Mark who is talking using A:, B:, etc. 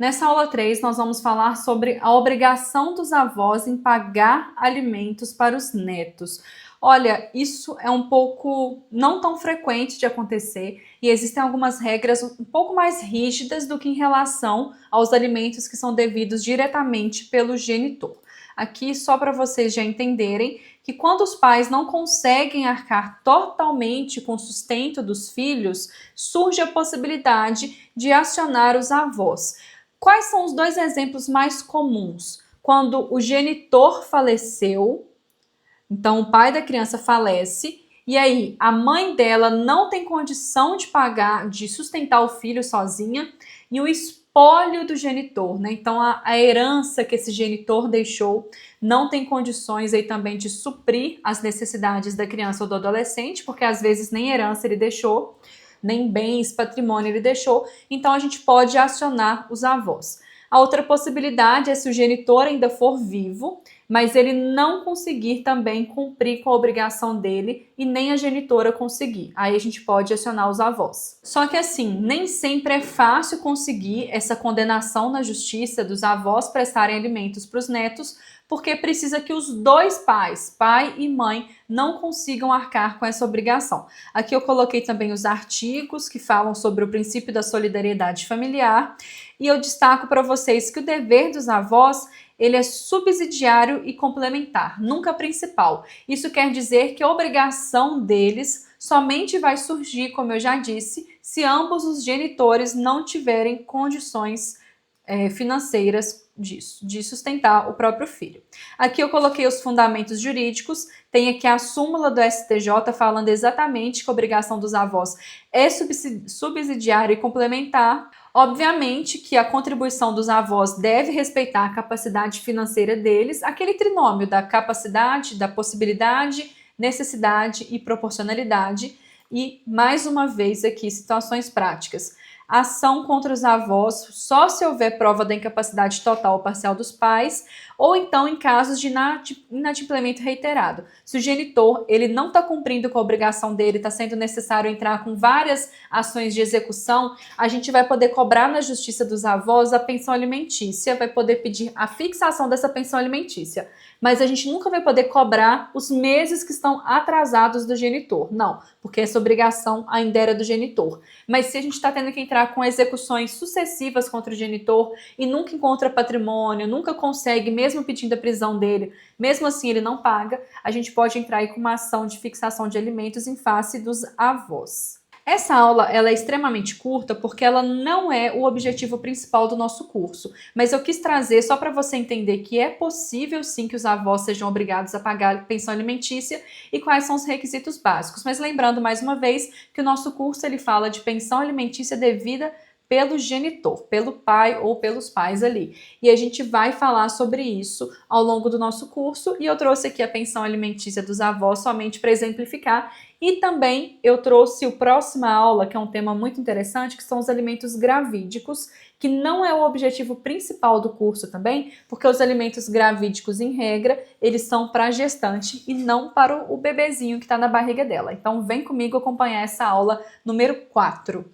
A: Nessa aula 3, nós vamos falar sobre a obrigação dos avós em pagar alimentos para os netos. Olha, isso é um pouco não tão frequente de acontecer e existem algumas regras um pouco mais rígidas do que em relação aos alimentos que são devidos diretamente pelo genitor. Aqui, só para vocês já entenderem que quando os pais não conseguem arcar totalmente com o sustento dos filhos, surge a possibilidade de acionar os avós. Quais são os dois exemplos mais comuns? Quando o genitor faleceu, então o pai da criança falece, e aí a mãe dela não tem condição de pagar, de sustentar o filho sozinha, e o espólio do genitor, né? Então a herança que esse genitor deixou não tem condições aí também de suprir as necessidades da criança ou do adolescente, porque às vezes nem herança ele deixou, nem bens, patrimônio ele deixou, então a gente pode acionar os avós. A outra possibilidade é se o genitor ainda for vivo, mas ele não conseguir também cumprir com a obrigação dele e nem a genitora conseguir. Aí a gente pode acionar os avós. Só que assim, nem sempre é fácil conseguir essa condenação na justiça dos avós prestarem alimentos para os netos, porque precisa que os dois pais, pai e mãe, não consigam arcar com essa obrigação. Aqui eu coloquei também os artigos que falam sobre o princípio da solidariedade familiar e eu destaco para vocês que o dever dos avós ele é subsidiário e complementar, nunca principal. Isso quer dizer que a obrigação deles somente vai surgir, como eu já disse, se ambos os genitores não tiverem condições financeiras disso, de sustentar o próprio filho. Aqui eu coloquei os fundamentos jurídicos, tem aqui a súmula do STJ falando exatamente que a obrigação dos avós é subsidiária e complementar. Obviamente que a contribuição dos avós deve respeitar a capacidade financeira deles, aquele trinômio da capacidade, da possibilidade, necessidade e proporcionalidade. E, mais uma vez aqui, situações práticas. Ação contra os avós só se houver prova da incapacidade total ou parcial dos pais, ou então em casos de inadimplemento reiterado. Se o genitor ele não está cumprindo com a obrigação dele, está sendo necessário entrar com várias ações de execução, a gente vai poder cobrar na justiça dos avós a pensão alimentícia, vai poder pedir a fixação dessa pensão alimentícia. Mas a gente nunca vai poder cobrar os meses que estão atrasados do genitor. Não, porque essa obrigação ainda era do genitor. Mas se a gente está tendo que entrar com execuções sucessivas contra o genitor e nunca encontra patrimônio, nunca consegue, mesmo pedindo a prisão dele, mesmo assim ele não paga, a gente pode entrar aí com uma ação de fixação de alimentos em face dos avós. Essa aula ela é extremamente curta porque ela não é o objetivo principal do nosso curso, mas eu quis trazer só para você entender que é possível sim que os avós sejam obrigados a pagar pensão alimentícia e quais são os requisitos básicos. Mas lembrando mais uma vez que o nosso curso ele fala de pensão alimentícia devida pelo genitor, pelo pai ou pelos pais ali. E a gente vai falar sobre isso ao longo do nosso curso e eu trouxe aqui a pensão alimentícia dos avós somente para exemplificar e também eu trouxe a próxima aula, que é um tema muito interessante, que são os alimentos gravídicos, que não é o objetivo principal do curso também, porque os alimentos gravídicos, em regra, eles são para a gestante e não para o bebezinho que está na barriga dela. Então vem comigo acompanhar essa aula número 4.